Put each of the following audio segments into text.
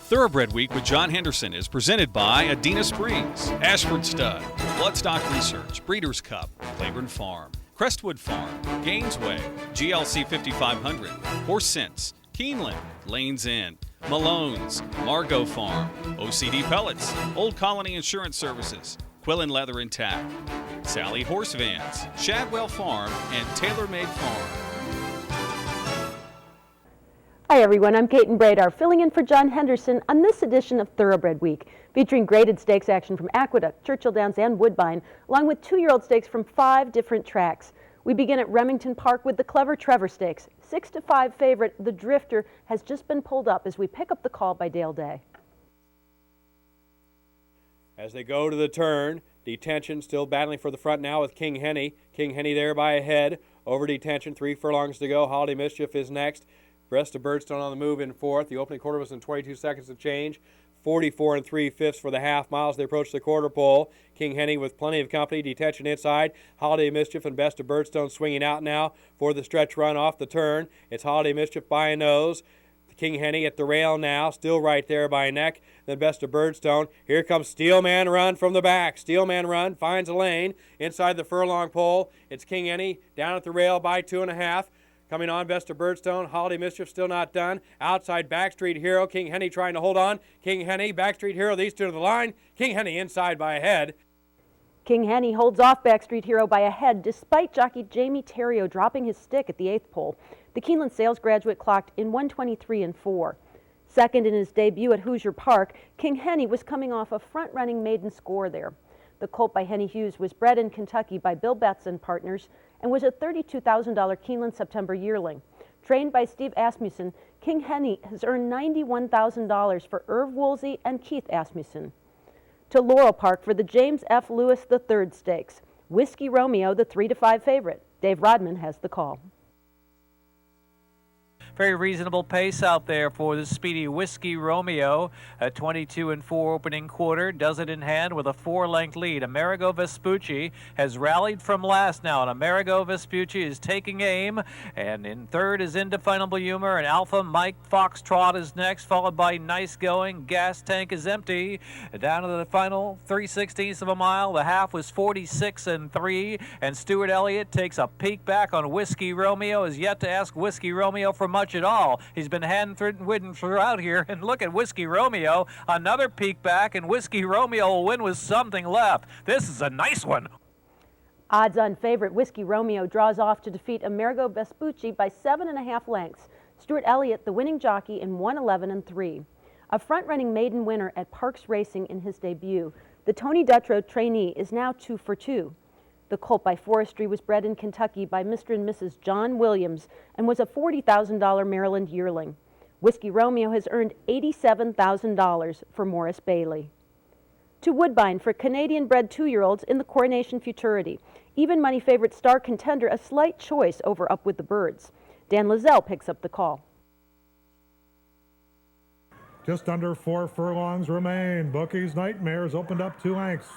Thoroughbred Week with John Henderson is presented by Adena Springs, Ashford Stud, Bloodstock Research, Breeders' Cup, Claiborne Farm, Crestwood Farm, Gainesway, GLC 5500, Horse Sense, Keeneland, Lanes Inn, Malone's, Margot Farm, OCD Pellets, Old Colony Insurance Services, Quillen Leather and Tack, Sally Horse Vans, Shadwell Farm, and TaylorMade Farm. Hi everyone, I'm Kate and Bradar, filling in for John Henderson on this edition of Thoroughbred Week, featuring graded stakes action from Aqueduct, Churchill Downs, and Woodbine, along with 2-year-old stakes from 5 different tracks. We begin at Remington Park with the Clever Trevor Stakes. 6-5 favorite, the Drifter, has just been pulled up as we pick up the call by Dale Day. As they go to the turn, Detention still battling for the front now with King Henny. King Henny there by a head. Over Detention, 3 furlongs to go. Holiday Mischief is next. Breast of Birdstone on the move in fourth. The opening quarter was in 22 seconds to change. 44 3/5 for the half mile as they approach the quarter pole. King Henny with plenty of company. Detention inside. Holiday Mischief and Best of Birdstone swinging out now for the stretch run off the turn. It's Holiday Mischief by a nose. King Henny at the rail now, still right there by neck. Then Best of Birdstone. Here comes Steelman Run from the back. Steelman Run finds a lane inside the furlong pole. It's King Henny down at the rail by 2.5. Coming on, Best of Birdstone. Holiday Mischief still not done. Outside, Backstreet Hero. King Henny trying to hold on. King Henny, Backstreet Hero, these two to the line. King Henny inside by a head. King Henny holds off Backstreet Hero by a head despite jockey Jamie Terrio dropping his stick at the 8th pole. The Keeneland sales graduate clocked in 1:23 4. Second in his debut at Hoosier Park, King Henny was coming off a front-running maiden score there. The colt by Henny Hughes was bred in Kentucky by Bill Betts and Partners and was a $32,000 Keeneland September yearling. Trained by Steve Asmussen, King Henny has earned $91,000 for Irv Woolsey and Keith Asmussen. To Laurel Park for the James F. Lewis III Stakes. Whiskey Romeo, the 3-5 favorite. Dave Rodman has the call. Very reasonable pace out there for the speedy Whiskey Romeo. A 22-4 opening quarter does it in hand with a 4-length lead. Amerigo Vespucci has rallied from last now, and Amerigo Vespucci is taking aim. And in third is Indefinable Humor, and Alpha Mike Foxtrot is next, followed by Nice Going. Gas Tank is empty. Down to the final 3/16 of a mile. The half was 46-3, and Stuart Elliott takes a peek back on Whiskey Romeo. Is yet to ask Whiskey Romeo for much at all. He's been hand-ridden throughout here, and look at Whiskey Romeo. Another peek back, and Whiskey Romeo will win with something left. This is a nice one. Odds-on favorite Whiskey Romeo draws off to defeat Amerigo Vespucci by 7.5 lengths. Stuart Elliott, the winning jockey, in 1:11 3. A front-running maiden winner at Parks Racing in his debut, the Tony Dutrow trainee is now 2 for 2. The colt by Forestry was bred in Kentucky by Mr. and Mrs. John Williams and was a $40,000 Maryland yearling. Whiskey Romeo has earned $87,000 for Morris Bailey. To Woodbine for Canadian-bred 2-year-olds in the Coronation Futurity. Even money favorite Star Contender a slight choice over Up with the Birds. Dan Lozelle picks up the call. Just under 4 furlongs remain. Bookie's Nightmares opened up 2 lengths.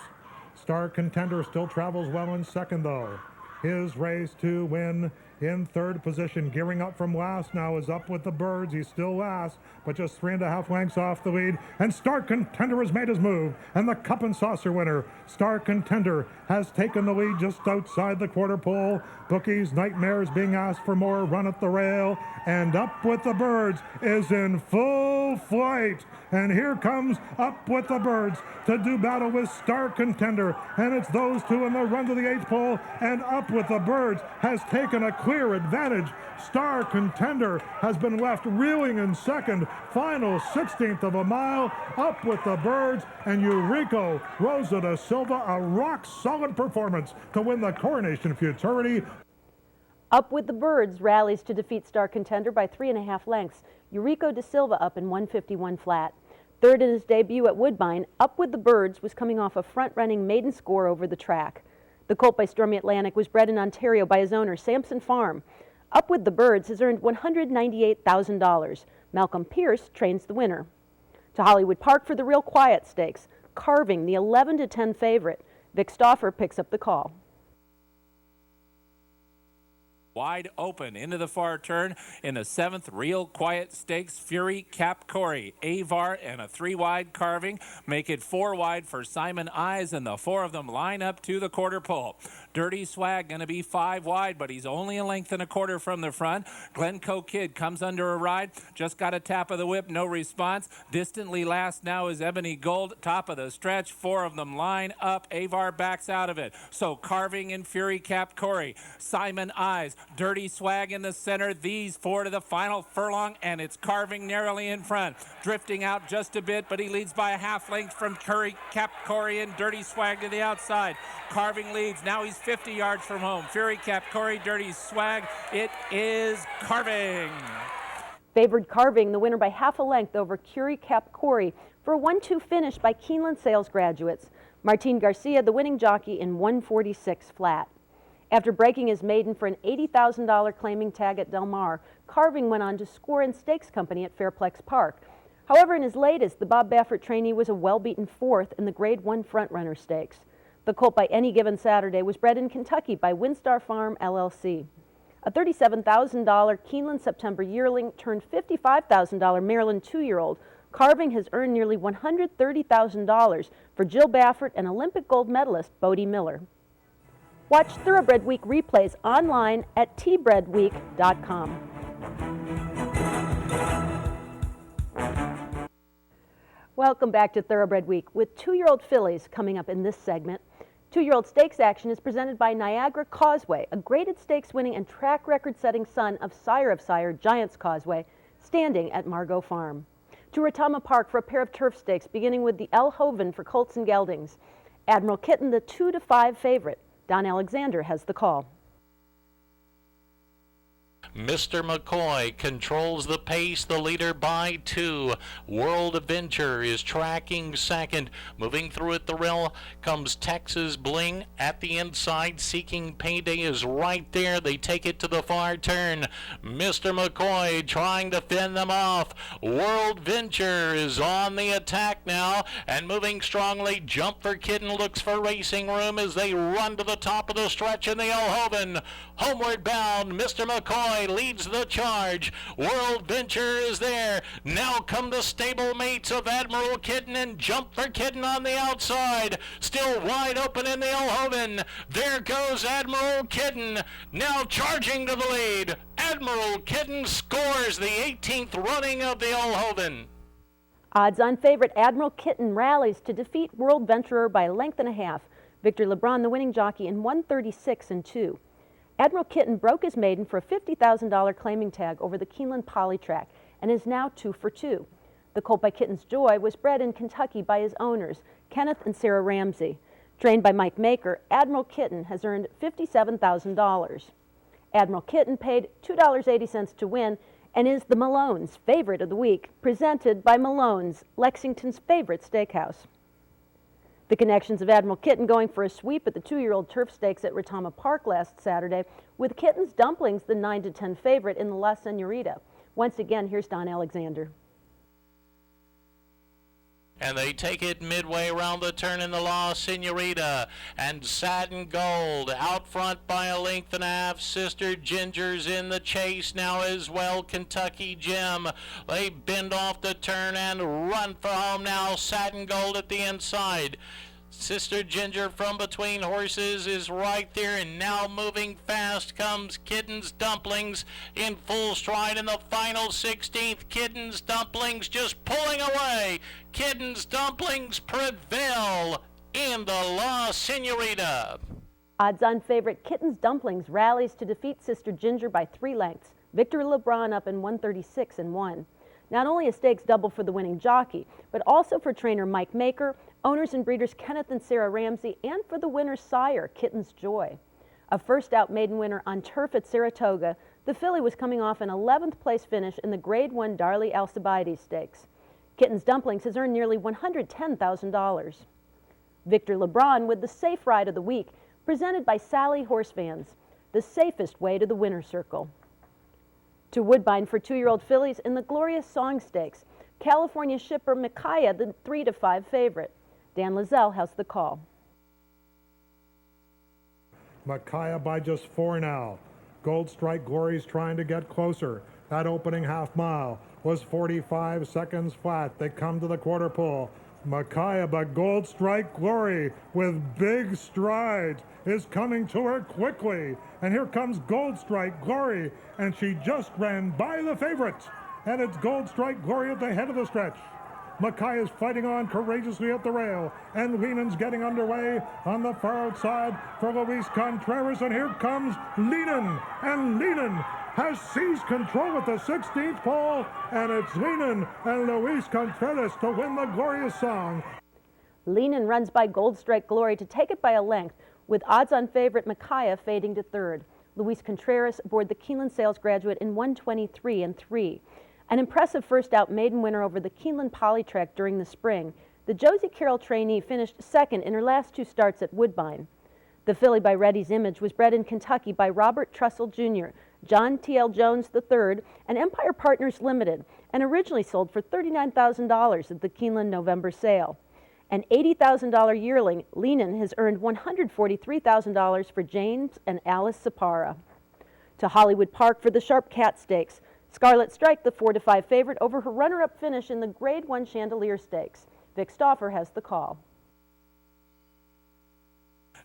Star Contender still travels well in second, though. His race to win in third position. Gearing up from last now is Up with the Birds. He's still last, but just 3.5 lengths off the lead. And Star Contender has made his move. And the Cup and Saucer winner, Star Contender, has taken the lead just outside the quarter pole. Bookie's Nightmares being asked for more. Run at the rail. And Up with the Birds is in full flight. And here comes Up with the Birds to do battle with Star Contender. And it's those two in the run to the 8th pole. And Up with the Birds has taken a clear advantage. Star Contender has been left reeling in second. Final 16th of a mile. Up with the Birds. And Eurico Rosa da Silva, a rock-solid performance to win the Coronation Futurity. Up with the Birds rallies to defeat Star Contender by 3.5 lengths. Eurico da Silva up in 1:51 flat. Third in his debut at Woodbine, Up with the Birds was coming off a front-running maiden score over the track. The colt by Stormy Atlantic was bred in Ontario by his owner, Sampson Farm. Up with the Birds has earned $198,000. Malcolm Pierce trains the winner. To Hollywood Park for the Real Quiet Stakes. Carving, the 11-10 favorite. Vic Stauffer picks up the call. Wide open into the far turn in the 7th Real Quiet Stakes. Fury, Cap Corey, Avar, and a 3-wide carving make it 4 wide for Simon Eyes, and the 4 of them line up to the quarter pole. Dirty Swag going to be 5 wide, but he's only a length and a quarter from the front. Glencoe Kid comes under a ride, just got a tap of the whip, no response. Distantly last now is Ebony Gold, top of the stretch. 4 of them line up. Avar backs out of it. So Carving and Fury, Cap Corey, Simon Eyes, Dirty Swag in the center. These 4 to the final furlong, and it's Carving narrowly in front. Drifting out just a bit, but he leads by a half length from Curry, Cap Corey, and Dirty Swag to the outside. Carving leads. Now he's 50 yards from home. Fury, Cap Corey, Dirty Swag. It is Carving. Favored Carving, the winner by half a length over Curie Cap Corey for a 1-2 finish by Keeneland sales graduates. Martin Garcia, the winning jockey, in 146 flat. After breaking his maiden for an $80,000 claiming tag at Del Mar, Carving went on to score in Stakes Company at Fairplex Park. However, in his latest, the Bob Baffert trainee was a well-beaten 4th in the Grade 1 Frontrunner Stakes. The colt by Any Given Saturday was bred in Kentucky by Windstar Farm, LLC. A $37,000 Keeneland September yearling turned $55,000 Maryland 2-year-old. Carving has earned nearly $130,000 for Jill Baffert and Olympic gold medalist Bodie Miller. Watch Thoroughbred Week replays online at tbredweek.com. Welcome back to Thoroughbred Week. With 2-year-old fillies coming up in this segment, 2-year-old stakes action is presented by Niagara Causeway, a graded stakes winning and track record setting son of Sire, Giants Causeway, standing at Margot Farm. To Retama Park for a pair of turf stakes, beginning with the El Hoven for Colts and Geldings. Admiral Kitten, the 2-5 favorite. Don Alexander has the call. Mr. McCoy controls the pace, the leader by 2. World Adventure is tracking second. Moving through at the rail comes Texas Bling at the inside. Seeking Payday is right there. They take it to the far turn. Mr. McCoy trying to fend them off. World Venture is on the attack now and moving strongly. Jump for Kitten looks for racing room as they run to the top of the stretch in the Elhoven. Homeward bound, Mr. McCoy leads the charge. World Venture is there. Now come the stablemates of Admiral Kitten and Jump for Kitten on the outside. Still wide open in the Elhoven. There goes Admiral Kitten. Now charging to the lead. Admiral Kitten scores the 18th running of the Elhoven. Odds-on favorite Admiral Kitten rallies to defeat World Venturer by a length and a half. Victor LeBron, the winning jockey, in 136-2. Admiral Kitten broke his maiden for a $50,000 claiming tag over the Keeneland Poly track and is now 2 for 2. The colt by Kitten's Joy was bred in Kentucky by his owners, Kenneth and Sarah Ramsey. Trained by Mike Maker, Admiral Kitten has earned $57,000. Admiral Kitten paid $2.80 to win and is the Malone's favorite of the week, presented by Malone's, Lexington's favorite steakhouse. The connections of Admiral Kitten going for a sweep at the 2-year-old turf stakes at Retama Park last Saturday, with Kitten's Dumplings the 9-10 favorite in the La Senorita. Once again, here's Don Alexander. And they take it midway around the turn in the La Senorita. And Satin Gold out front by a length and a half. Sister Ginger's in the chase now as well. Kentucky Jim. They bend off the turn and run for home now. Satin Gold at the inside. Sister Ginger from between horses is right there, and now moving fast comes Kitten's Dumplings in full stride in the final 16th. Kitten's Dumplings just pulling away. Kitten's Dumplings prevail in the La Senorita. Odds-on favorite Kitten's Dumplings rallies to defeat Sister Ginger by 3 lengths. Victor LeBron up in 136-1. Not only a stakes double for the winning jockey, but also for trainer Mike Maker, owners and breeders Kenneth and Sarah Ramsey, and for the winner's sire, Kitten's Joy. A first-out maiden winner on turf at Saratoga, the filly was coming off an 11th place finish in the Grade 1 Darley Alcibiades Stakes. Kitten's Dumplings has earned nearly $110,000. Victor LeBron with the safe ride of the week, presented by Sally Horse Vans, the safest way to the winner's circle. To Woodbine for 2-year-old fillies in the Glorious Song Stakes, California shipper Micaiah, the 3-5 favorite. Dan Lazelle has the call. Micaiah by just 4 now. Gold Strike Glory's trying to get closer. That opening half mile was 45 seconds flat. They come to the quarter pole. Micaiah, but Gold Strike Glory with big strides is coming to her quickly. And here comes Gold Strike Glory, and she just ran by the favorite. And it's Gold Strike Glory at the head of the stretch. Micaiah's fighting on courageously at the rail, and Leenan's getting underway on the far outside for Luis Contreras, and here comes Leenan, and Leenan has seized control at the 16th pole, and it's Leenan and Luis Contreras to win the glorious song. Leenan runs by Gold Strike Glory to take it by a length, with odds-on favorite Micaiah fading to third. Luis Contreras aboard the Keeneland Sales Graduate in 1:23 and 3. An impressive first-out maiden winner over the Keeneland Polytrack during the spring, the Josie Carroll trainee finished second in her last 2 starts at Woodbine. The filly by Reddy's Image was bred in Kentucky by Robert Trussell Jr., John T.L. Jones III, and Empire Partners Limited, and originally sold for $39,000 at the Keeneland November sale. An $80,000 yearling, Leenan has earned $143,000 for James and Alice Sapara. To Hollywood Park for the Sharp Cat Stakes. Scarlet Strike, the 4-5 favorite, over her runner-up finish in the Grade 1 Chandelier Stakes. Vic Stauffer has the call.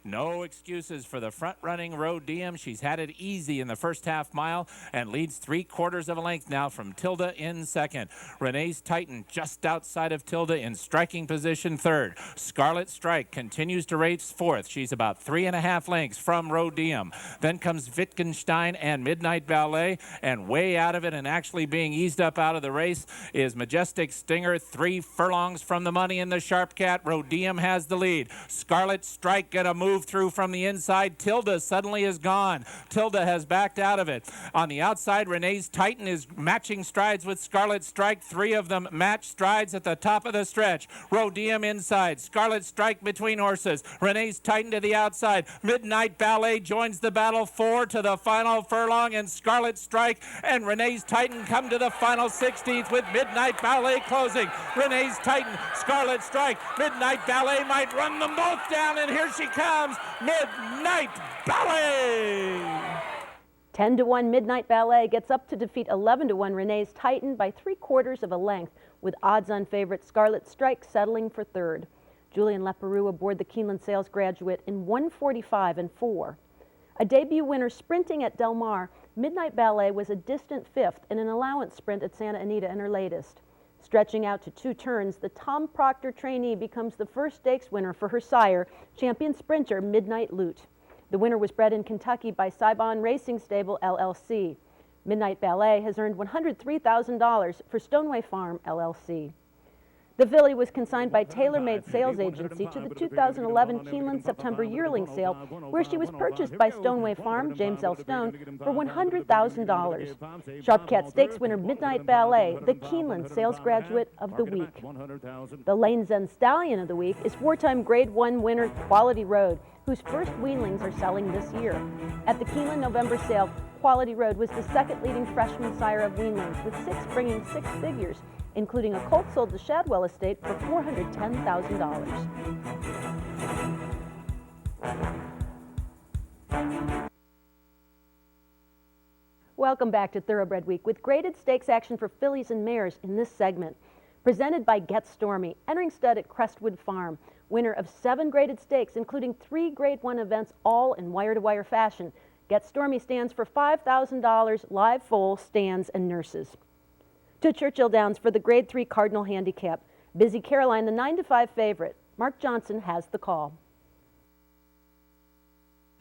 No excuses for the front-running Road Diem. She's had it easy in the first half mile and leads 3/4 of a length now from Tilda in second. Renee's Titan just outside of Tilda in striking position third. Scarlet Strike continues to race fourth. She's about 3.5 lengths from Road Diem. Then comes Wittgenstein and Midnight Ballet, and way out of it and actually being eased up out of the race is Majestic Stinger, 3 furlongs from the money in the Sharp Cat. Road Diem has the lead. Scarlet Strike get a move through from the inside. Tilda suddenly is gone. Tilda has backed out of it. On the outside, Renee's Titan is matching strides with Scarlet Strike. 3 of them match strides at the top of the stretch. Road Diem inside. Scarlet Strike between horses. Renee's Titan to the outside. Midnight Ballet joins the battle. 4 to the final furlong, and Scarlet Strike and Renee's Titan come to the final 16th with Midnight Ballet closing. Renee's Titan, Scarlet Strike, Midnight Ballet might run them both down, and here she comes. Midnight Ballet! 10-1 Midnight Ballet gets up to defeat 11-1 Renee's Titan by 3/4 of a length, with odds-on favorite Scarlet Strike settling for third. Julian Leparoux aboard the Keeneland Sales Graduate in 1:45 and 4. A debut winner sprinting at Del Mar, Midnight Ballet was a distant 5th in an allowance sprint at Santa Anita in her latest. Stretching out to 2 turns, the Tom Proctor trainee becomes the first stakes winner for her sire, champion sprinter Midnight Loot. The winner was bred in Kentucky by Saibon Racing Stable, LLC. Midnight Ballet has earned $103,000 for Stoneway Farm, LLC. The filly was consigned by Tailor Made Sales Agency to the 2011 Keeneland September yearling sale, where she was purchased by Stoneway Farm, James L. Stone, for $100,000. Sharp Cat Stakes winner Midnight Ballet, the Keeneland Sales Graduate of the Week. The Lane's End Stallion of the Week is 4-time Grade 1 winner Quality Road, whose first weanlings are selling this year. At the Keeneland November sale, Quality Road was the second leading freshman sire of weanlings, with 6 bringing 6 figures, including a colt sold to Shadwell Estate for $410,000. Welcome back to Thoroughbred Week with graded stakes action for fillies and mares in this segment. Presented by Get Stormy, entering stud at Crestwood Farm, winner of 7 graded stakes, including 3 Grade 1 events, all in wire-to-wire fashion. Get Stormy stands for $5,000 live foal, stands, and nurses. To Churchill Downs for the Grade 3 Cardinal Handicap. Busy Caroline, the 9-5 favorite. Mark Johnson has the call.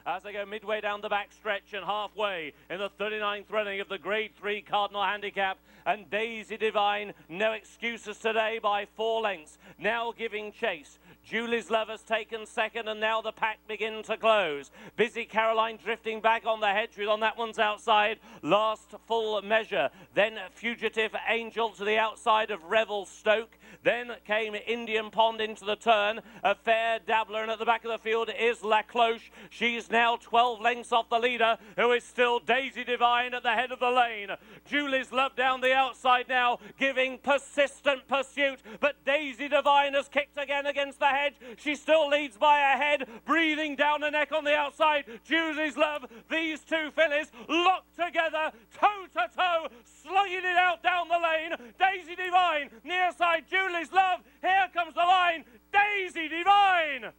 As they go midway down the back stretch and halfway in the 39th running of the Grade 3 Cardinal Handicap, and Daisy Divine, no excuses today by 4 lengths, now giving chase. Julie's Lover's taken second, and now the pack begin to close. Busy Caroline drifting back on the hedge on that one's outside. Last full measure. Then Fugitive Angel to the outside of Revel Stoke. Then came Indian Pond into the turn, a fair dabbler, and at the back of the field is La Cloche. She's now 12 lengths off the leader, who is still Daisy Divine at the head of the lane. Julie's Love down the outside now, giving persistent pursuit, but Daisy Divine has kicked again against the hedge. She still leads by a head, breathing down the neck on the outside. Julie's Love, these two fillies locked together, toe to toe, slugging it out down the lane. Daisy Divine, near side Julie's Love, here comes the line, Daisy Divine!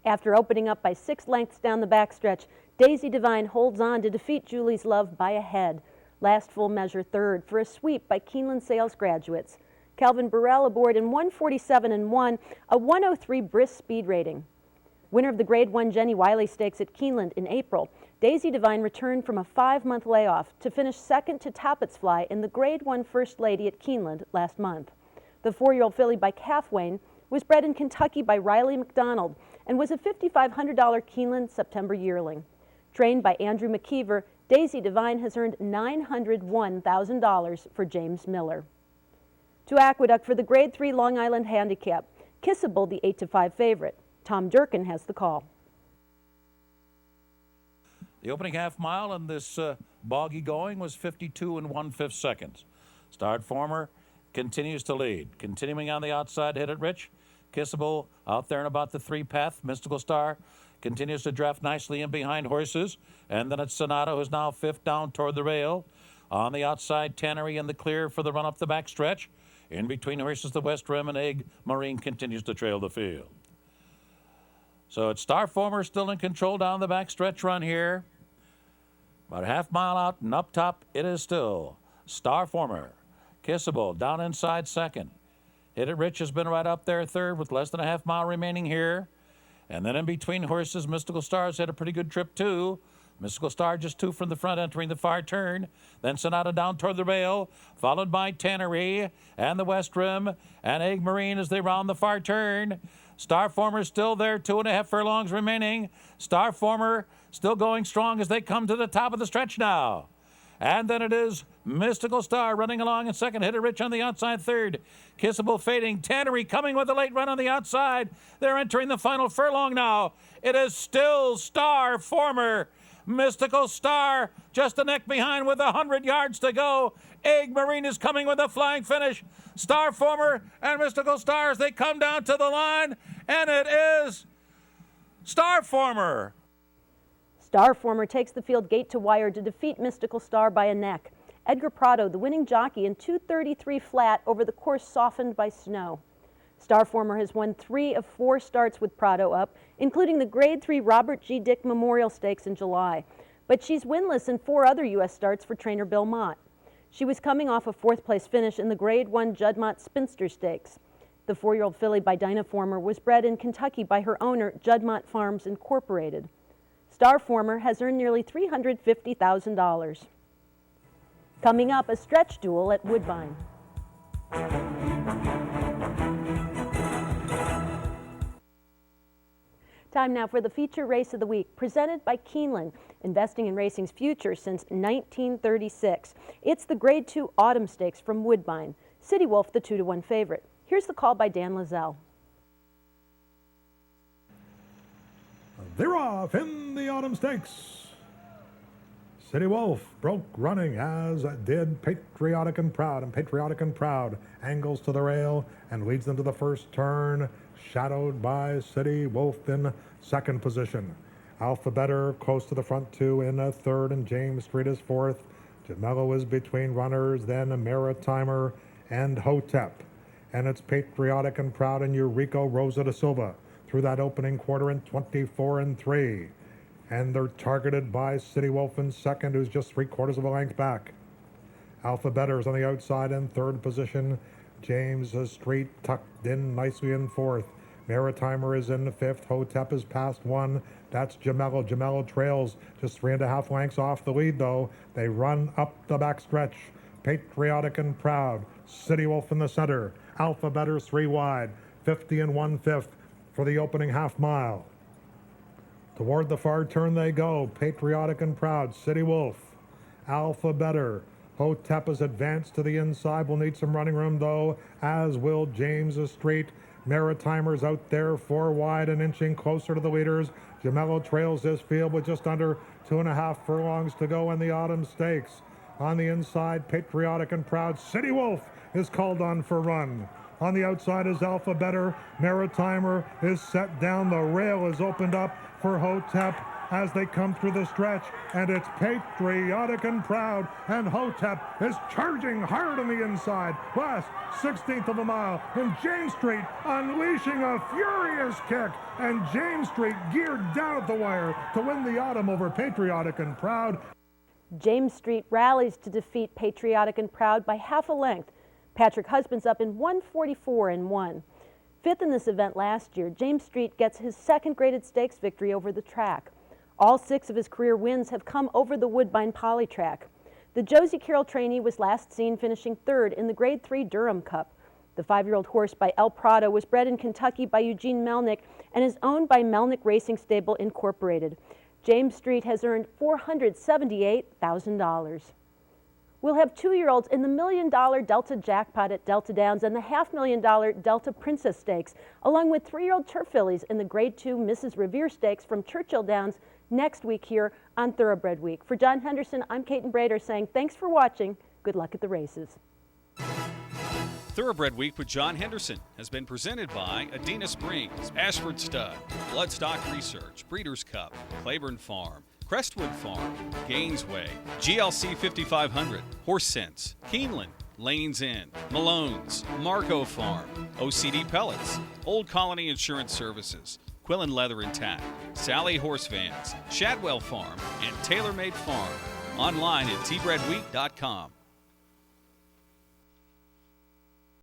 After opening up by 6 lengths down the backstretch, Daisy Divine holds on to defeat Julie's Love by a head. Last full measure third for a sweep by Keeneland sales graduates. Calvin Burrell aboard in 147-1, a 103 brisk speed rating. Winner of the Grade 1 Jenny Wiley Stakes at Keeneland in April, Daisy Divine returned from a 5-month layoff to finish second to Toppet's Fly in the Grade 1 First Lady at Keeneland last month. The 4-year-old filly by Calf Wayne was bred in Kentucky by Riley McDonald and was a $5,500 Keeneland September yearling. Trained by Andrew McKeever, Daisy Divine has earned $901,000 for James Miller. To Aqueduct for the Grade 3 Long Island Handicap, Kissable the 8-5 favorite. Tom Durkin has the call. The opening half mile in this boggy going was 52 1/5 seconds. Start Former continues to lead. Continuing on the outside, Hit It Rich. Kissable out there in about the 3 path. Mystical Star continues to draft nicely in behind Horses. And then it's Sonata, who's now 5th down toward the rail. On the outside, Tannery in the clear for the run up the back stretch. In between Horses, the West Rim, and Egg Marine continues to trail the field. So it's Star Former still in control down the back stretch run here. About a half mile out and up top, it is still Star Former. Kissable down inside second. Hit It Rich has been right up there third with less than a half mile remaining here. And then in between Horses, Mystical Star's had a pretty good trip too. Mystical Star just 2 from the front entering the far turn. Then Sonata down toward the rail, followed by Tannery and the West Rim and Egg Marine as they round the far turn. Star Former still there, 2.5 furlongs remaining. Star Former still going strong as they come to the top of the stretch now. And then it is Mystical Star running along in second. Hit It Rich on the outside third. Kissable fading. Tannery coming with a late run on the outside. They're entering the final furlong now. It is still Star Former. Mystical Star just a neck behind with 100 yards to go. Egg Marine is coming with a flying finish. Star Former and Mystical Star as they come down to the line. And it is Star Former. Star Former takes the field gate to wire to defeat Mystical Star by a neck. Edgar Prado, the winning jockey, in 2:33 flat over the course softened by snow. Star Former has won 3 of 4 starts with Prado up, including the Grade 3 Robert G. Dick Memorial Stakes in July. But she's winless in 4 other U.S. starts for trainer Bill Mott. She was coming off a 4th-place finish in the Grade 1 Judd-Mott Spinster Stakes. The 4-year-old filly by Dinah Former was bred in Kentucky by her owner, Judd-Mott Farms Incorporated. Star Former has earned nearly $350,000. Coming up, a stretch duel at Woodbine. Time now for the feature race of the week, presented by Keeneland, investing in racing's future since 1936. It's the Grade 2 Autumn Stakes from Woodbine. City Wolf, the 2-1 favorite. Here's the call by Dan Lazelle. They're off in the Autumn Stakes. City Wolf broke running, as did Patriotic and Proud. And Patriotic and Proud angles to the rail and leads them to the first turn, shadowed by City Wolf in second position. Alphabetter close to the front 2 in third, and James Street is fourth. Gemello is between runners, then Maritimer and Hotep. And it's Patriotic and Proud and Eurico Rosa da Silva through that opening quarter in 24-3. And they're targeted by City Wolf in second, who's just 3/4 of a length back. Alphabetter's on the outside in third position. James Street tucked in nicely in fourth. Maritimer is in the fifth. Hotep is past 1. That's Gemello. Gemello trails just 3.5 lengths off the lead, though. They run up the backstretch. Patriotic and Proud. City Wolf in the center. Alphabetter's 3 wide. 50 1/5 for the opening half mile. Toward the far turn they go. Patriotic and Proud. City Wolf. Alphabetter. Hotep is advanced to the inside. Will need some running room, though, as will James Street. Maritimers out there 4 wide and inching closer to the leaders. Gemello trails this field with just under 2.5 furlongs to go in the Autumn Stakes. On the inside, Patriotic and Proud. City Wolf is called on for run. On the outside is Alpha Better. Maritimer is set down. The rail is opened up for Hotep as they come through the stretch, and it's Patriotic and Proud, and Hotep is charging hard on the inside. Last 16th of a mile, and James Street unleashing a furious kick, and James Street geared down at the wire to win the Autumn over Patriotic and Proud. James Street rallies to defeat Patriotic and Proud by half a length. Patrick Husband's up in 1:44.1. Fifth in this event last year, James Street gets his second graded stakes victory over the track. All 6 of his career wins have come over the Woodbine Polytrack. The Josie Carroll trainee was last seen finishing 3rd in the Grade 3 Durham Cup. The 5-year-old horse by El Prado was bred in Kentucky by Eugene Melnick and is owned by Melnick Racing Stable Incorporated. James Street has earned $478,000. We'll have 2-year-olds in the $1 million Delta Jackpot at Delta Downs and the $500,000 Delta Princess Stakes, along with 3-year-old Turf Fillies in the Grade 2 Mrs. Revere Stakes from Churchill Downs next week here on Thoroughbred Week. For John Henderson, I'm Caitlin Brader saying thanks for watching. Good luck at the races. Thoroughbred Week with John Henderson has been presented by Adena Springs, Ashford Stud, Bloodstock Research, Breeders' Cup, Claiborne Farm, Crestwood Farm, Gainesway, GLC 5500, Horse Sense, Keeneland, Lanes Inn, Malone's, Marco Farm, OCD Pellets, Old Colony Insurance Services, Quillen Leather and Tack, Sally Horse Vans, Shadwell Farm, and TaylorMade Farm. Online at tbredweek.com.